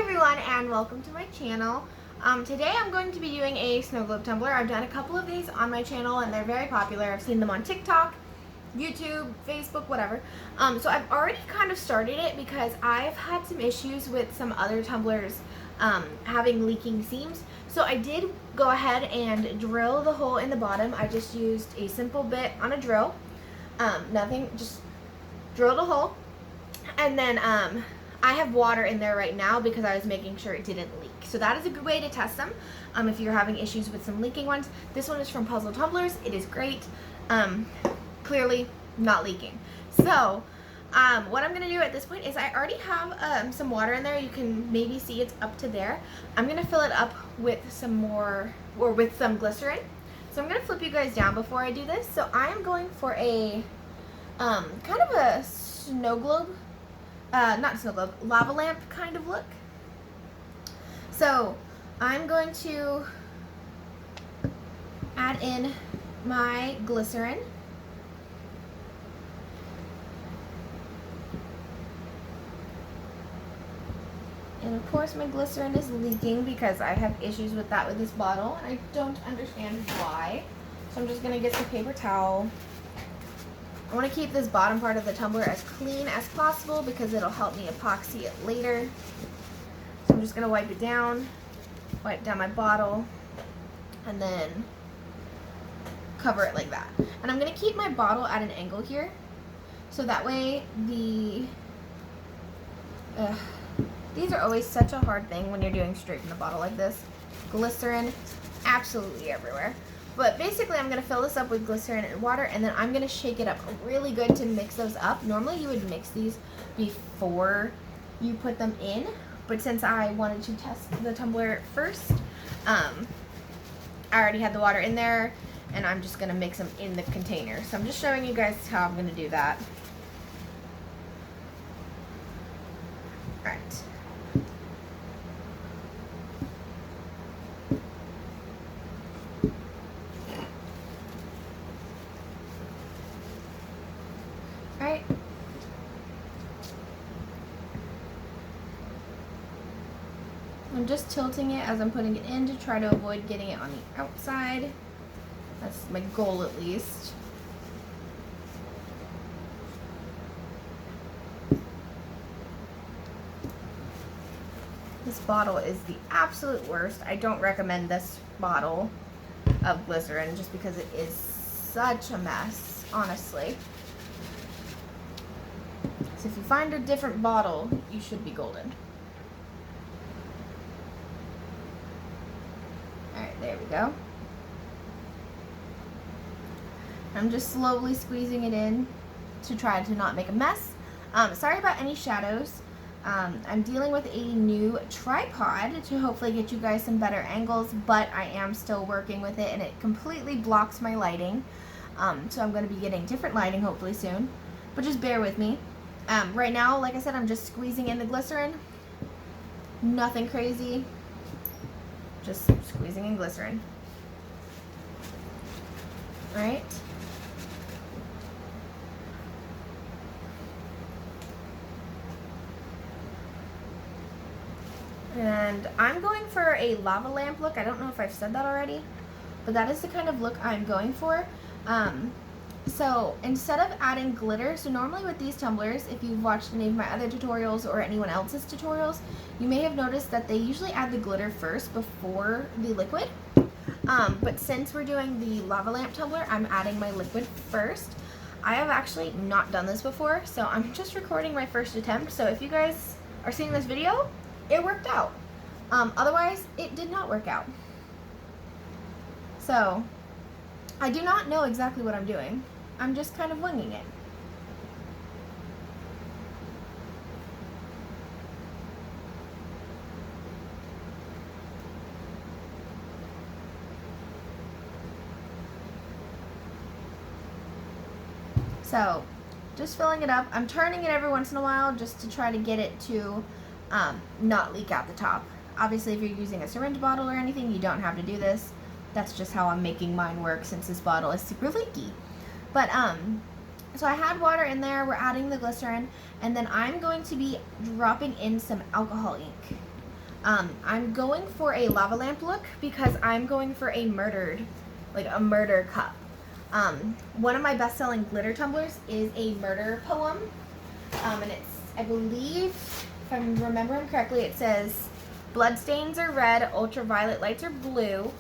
everyone, and welcome to my channel. Today I'm going to be doing a Snowglobe Tumbler. I've done a couple of these on my channel and they're very popular. I've seen them on TikTok, YouTube, Facebook, whatever. So I've already kind of started it because I've had some issues with some other tumblers having leaking seams. So I did go ahead and drill the hole in the bottom. I just used a simple bit on a drill. Nothing, just drilled a hole. And then I have water in there right now because I was making sure it didn't leak. So that is a good way to test them if you're having issues with some leaking ones. This one is from Puzzle Tumblers. It is great. Clearly not leaking. So what I'm going to do at this point is I already have some water in there. You can maybe see it's up to there. I'm going to fill it up with some more, or with some glycerin. So I'm going to flip you guys down before I do this. So I am going for a kind of a snow globe. Not snow globe, lava lamp kind of look. So I'm going to add in my glycerin. And of course my glycerin is leaking because I have issues with that with this bottle. And I don't understand why. So I'm just going to get some paper towel. I want to keep this bottom part of the tumbler as clean as possible because it'll help me epoxy it later. So I'm just going to wipe down my bottle, and then cover it like that. And I'm going to keep my bottle at an angle here, so that way these are always such a hard thing when you're doing straight from the bottle like this. Glycerin absolutely everywhere. But basically I'm going to fill this up with glycerin and water, and then I'm going to shake it up really good to mix those up. Normally you would mix these before you put them in, but since I wanted to test the tumbler first, I already had the water in there, and I'm just going to mix them in the container. So I'm just showing you guys how I'm going to do that. Alright. Alright. I'm just tilting it as I'm putting it in to try to avoid getting it on the outside. That's my goal, at least. This bottle is the absolute worst. I don't recommend this bottle of glycerin just because it is such a mess, honestly. So if you find a different bottle, you should be golden. Alright, there we go. I'm just slowly squeezing it in to try to not make a mess. Sorry about any shadows. I'm dealing with a new tripod to hopefully get you guys some better angles, but I am still working with it and it completely blocks my lighting. So I'm going to be getting different lighting hopefully soon, but just bear with me. Right now, like I said, I'm just squeezing in the glycerin. Nothing crazy. Just squeezing in glycerin. Alright. And I'm going for a lava lamp look. I don't know if I've said that already, but that is the kind of look I'm going for. So instead of adding glitter, so normally with these tumblers, if you've watched any of my other tutorials or anyone else's tutorials, you may have noticed that they usually add the glitter first before the liquid. But since we're doing the lava lamp tumbler, I'm adding my liquid first. I have actually not done this before, so I'm just recording my first attempt. So if you guys are seeing this video, it worked out. Otherwise, it did not work out. So I do not know exactly what I'm doing. I'm just kind of winging it. So, just filling it up. I'm turning it every once in a while just to try to get it to not leak out the top. Obviously, if you're using a syringe bottle or anything, you don't have to do this. That's just how I'm making mine work since this bottle is super leaky. But So I had water in there, we're adding the glycerin, and then I'm going to be dropping in some alcohol ink. I'm going for a lava lamp look because I'm going for a murder cup. One of my best-selling glitter tumblers is a murder poem, and it's, I believe, if I'm remembering correctly, it says, "Bloodstains are red, ultraviolet lights are blue.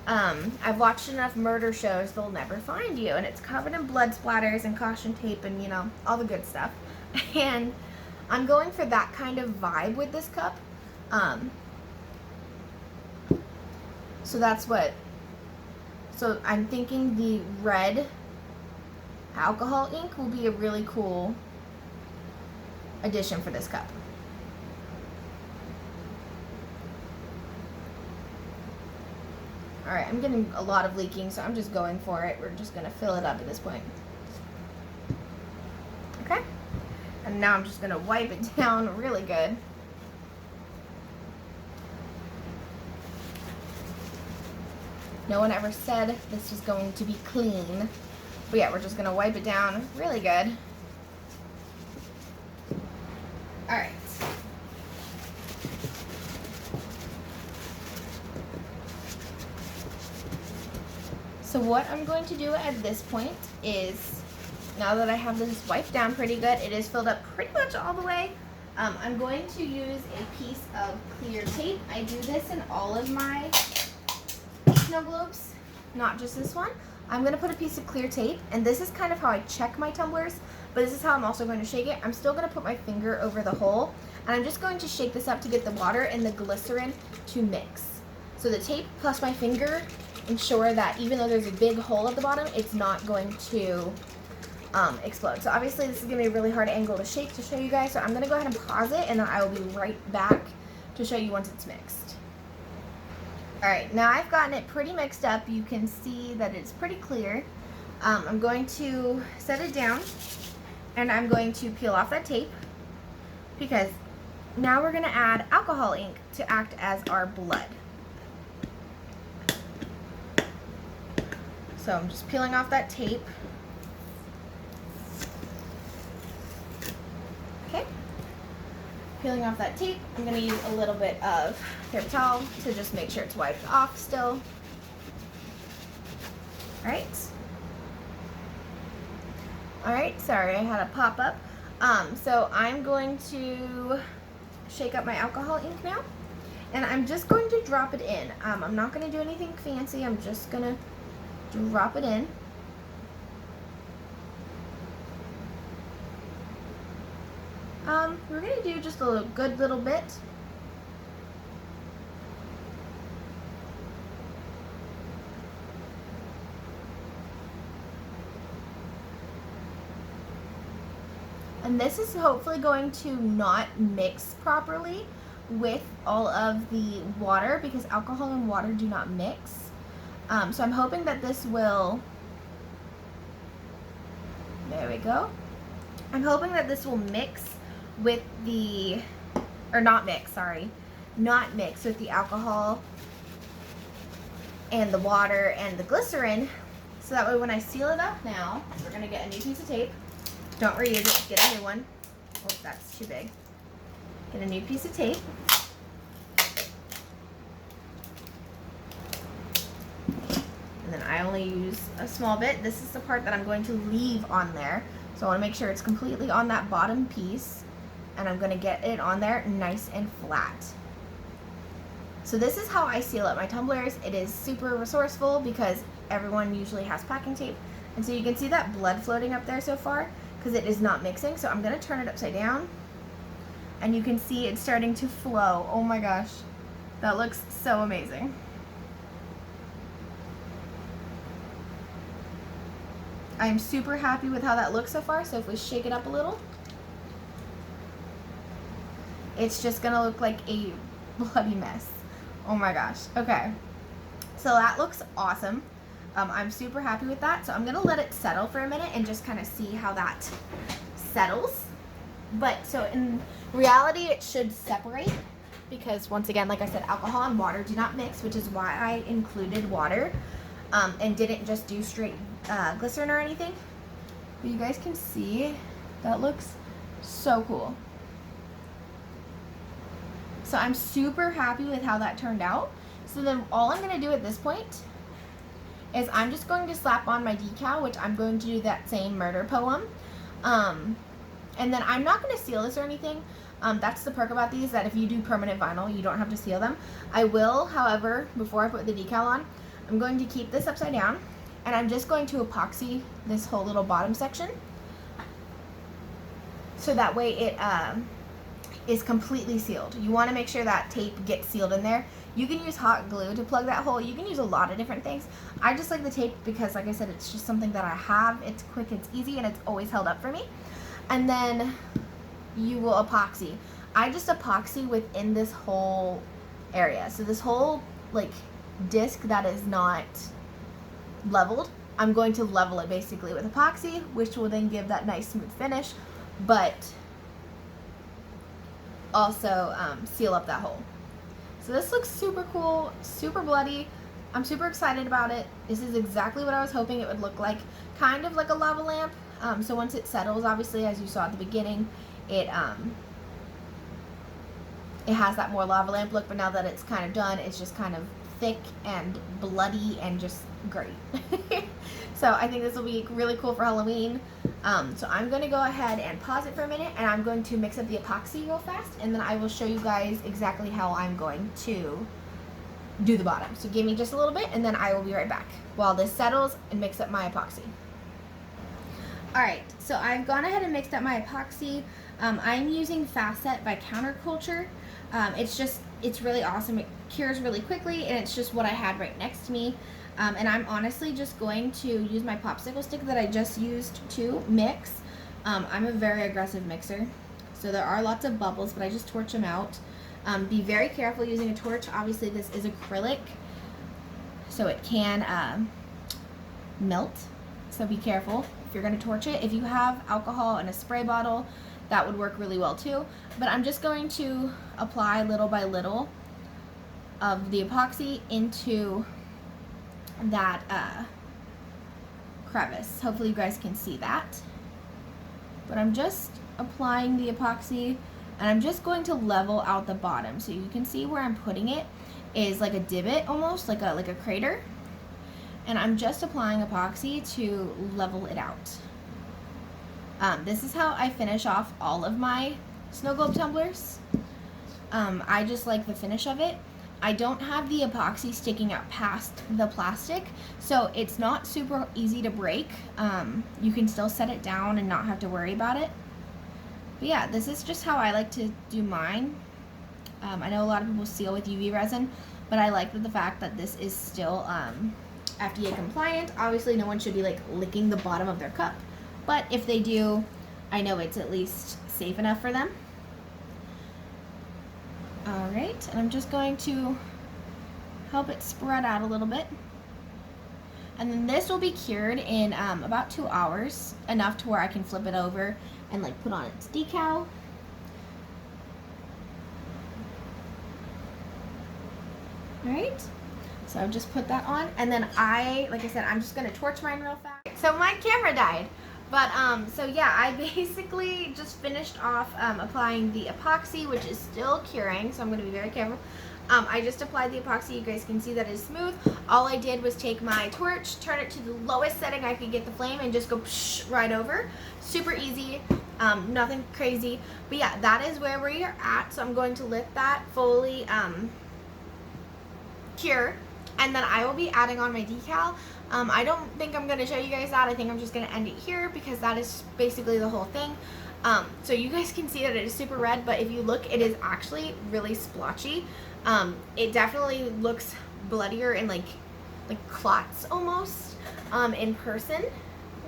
I've watched enough murder shows, they'll never find you." And it's covered in blood splatters and caution tape and, you know, all the good stuff. And I'm going for that kind of vibe with this cup. So I'm thinking the red alcohol ink will be a really cool addition for this cup. Alright, I'm getting a lot of leaking, so I'm just going for it. We're just going to fill it up at this point. Okay? And now I'm just going to wipe it down really good. No one ever said this was going to be clean. But yeah, we're just going to wipe it down really good. Alright. So what I'm going to do at this point is, now that I have this wiped down pretty good, it is filled up pretty much all the way. I'm going to use a piece of clear tape. I do this in all of my snow globes, not just this one. I'm going to put a piece of clear tape, and this is kind of how I check my tumblers, but this is how I'm also going to shake it. I'm still going to put my finger over the hole, and I'm just going to shake this up to get the water and the glycerin to mix. So the tape plus my finger ensure that even though there's a big hole at the bottom, it's not going to explode. So obviously this is going to be a really hard angle to shake to show you guys, so I'm going to go ahead and pause it, and then I will be right back to show you once it's mixed. Alright, now I've gotten it pretty mixed up. You can see that it's pretty clear. I'm going to set it down, and I'm going to peel off that tape, because now we're going to add alcohol ink to act as our blood. So I'm just peeling off that tape. Okay. Peeling off that tape, I'm going to use a little bit of paper towel to just make sure it's wiped off still. Alright. Alright, sorry, I had a pop-up. So I'm going to shake up my alcohol ink now. And I'm just going to drop it in. I'm not going to do anything fancy. I'm just going to drop it in. We're going to do just a good little bit. And this is hopefully going to not mix properly with all of the water, because alcohol and water do not mix. So I'm hoping that this will, there we go. I'm hoping that this will mix with the, or not mix, sorry, not mix with the alcohol and the water and the glycerin, so that way when I seal it up now, we're going to get a new piece of tape. Don't reuse it, get a new one. Oh, that's too big. Get a new piece of tape. And then I only use a small bit. This is the part that I'm going to leave on there. So I want to make sure it's completely on that bottom piece. And I'm going to get it on there nice and flat. So this is how I seal up my tumblers. It is super resourceful because everyone usually has packing tape. And so you can see that blood floating up there so far because it is not mixing. So I'm going to turn it upside down. And you can see it's starting to flow. Oh my gosh. That looks so amazing. I'm super happy with how that looks so far. So if we shake it up a little, it's just going to look like a bloody mess. Oh my gosh. Okay. So that looks awesome. I'm super happy with that. So I'm going to let it settle for a minute and just kind of see how that settles. But so in reality, it should separate because once again, like I said, alcohol and water do not mix, which is why I included water and didn't just do straight glycerin or anything. But you guys can see that looks so cool. So I'm super happy with how that turned out. So then all I'm going to do at this point is I'm just going to slap on my decal, which I'm going to do that same murder poem. And then I'm not going to seal this or anything. That's the perk about these, that if you do permanent vinyl, you don't have to seal them. I will, however, before I put the decal on, I'm going to keep this upside down, and I'm just going to epoxy this whole little bottom section. So that way it is completely sealed. You want to make sure that tape gets sealed in there. You can use hot glue to plug that hole. You can use a lot of different things. I just like the tape because, like I said, it's just something that I have. It's quick, it's easy, and it's always held up for me. And then you will epoxy. I just epoxy within this whole area. So this whole like disc that is not leveled, I'm going to level it basically with epoxy, which will then give that nice smooth finish, but also seal up that hole. So this looks super cool, super bloody. I'm super excited about it. This is exactly what I was hoping it would look like, kind of like a lava lamp. So once it settles, obviously, as you saw at the beginning, it has that more lava lamp look, but now that it's kind of done, it's just kind of thick and bloody and just great. So I think this will be really cool for Halloween. So I'm going to go ahead and pause it for a minute, and I'm going to mix up the epoxy real fast, and then I will show you guys exactly how I'm going to do the bottom. So give me just a little bit, and then I will be right back while this settles and mix up my epoxy. Alright, so I've gone ahead and mixed up my epoxy. I'm using Fast Set by Counterculture. It's really awesome. It cures really quickly, and it's just what I had right next to me. And I'm honestly just going to use my popsicle stick that I just used to mix. I'm a very aggressive mixer, so there are lots of bubbles, but I just torch them out. Be very careful using a torch. Obviously, this is acrylic, so it can melt, so be careful if you're going to torch it. If you have alcohol in a spray bottle, that would work really well too. But I'm just going to apply little by little of the epoxy into that crevice. Hopefully you guys can see that. But I'm just applying the epoxy, and I'm just going to level out the bottom. So you can see where I'm putting it is like a divot, almost like a crater. And I'm just applying epoxy to level it out. This is how I finish off all of my Snowglobe tumblers. I just like the finish of it. I don't have the epoxy sticking out past the plastic, so it's not super easy to break. You can still set it down and not have to worry about it. But yeah, this is just how I like to do mine. I know a lot of people seal with UV resin, but I like the fact that this is still FDA compliant. Obviously, no one should be like licking the bottom of their cup, but if they do, I know it's at least safe enough for them. Alright, and I'm just going to help it spread out a little bit. And then this will be cured in about 2 hours, enough to where I can flip it over and like put on its decal. Alright, so I've just put that on, and then like I said, I'm just going to torch mine real fast. So my camera died. But, so yeah, I basically just finished off applying the epoxy, which is still curing, so I'm going to be very careful. I just applied the epoxy. You guys can see that it's smooth. All I did was take my torch, turn it to the lowest setting I could get the flame, and just go psh, right over. Super easy, nothing crazy. But yeah, that is where we are at, so I'm going to let that fully cure, and then I will be adding on my decal. I don't think I'm going to show you guys that. I think I'm just going to end it here because that is basically the whole thing. So you guys can see that it is super red, but if you look, it is actually really splotchy. It definitely looks bloodier and like clots almost in person.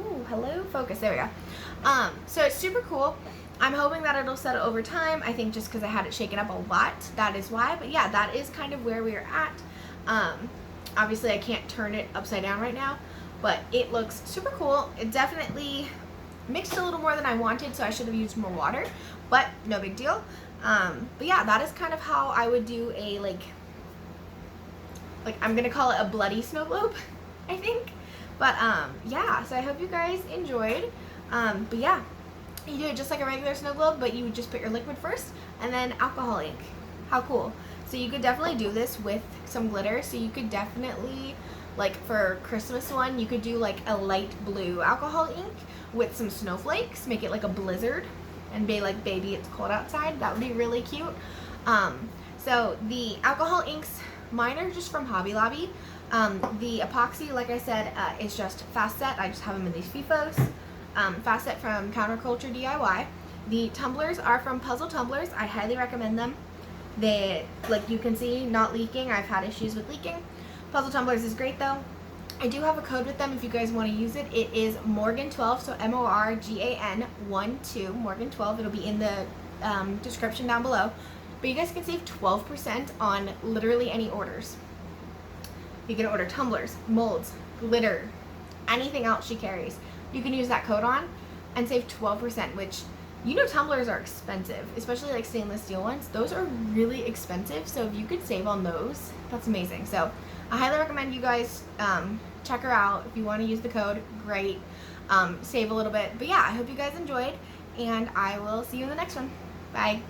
Ooh, hello, focus, there we go. So it's super cool. I'm hoping that it'll settle over time. I think just because I had it shaken up a lot, that is why. But yeah, that is kind of where we are at. Obviously, I can't turn it upside down right now, but it looks super cool. It definitely mixed a little more than I wanted, so I should have used more water, but no big deal. But yeah, that is kind of how I would do a, like I'm going to call it a bloody snow globe, I think. But yeah, so I hope you guys enjoyed. But yeah, you do it just like a regular snow globe, but you would just put your liquid first and then alcohol ink. How cool. So you could definitely do this with some glitter. So you could definitely, like for Christmas one, you could do like a light blue alcohol ink with some snowflakes, make it like a blizzard, and be like, baby, it's cold outside. That would be really cute. So the alcohol inks, mine are just from Hobby Lobby. The epoxy, like I said, is just Fast Set. I just have them in these FIFOs. Fast Set from Counterculture DIY. The tumblers are from Puzzle Tumblers. I highly recommend them. They, like you can see, not leaking. I've had issues with leaking. Puzzle Tumblers is great though. I do have a code with them if you guys want to use it. It is Morgan12, so MORGAN 12, Morgan12. It'll be in the description down below. But you guys can save 12% on literally any orders. You can order tumblers, molds, glitter, anything else she carries. You can use that code on and save 12%, which, you know, tumblers are expensive, especially like stainless steel ones. Those are really expensive, so if you could save on those, that's amazing. So I highly recommend you guys check her out. If you want to use the code, great. Save a little bit. But yeah, I hope you guys enjoyed, and I will see you in the next one. Bye.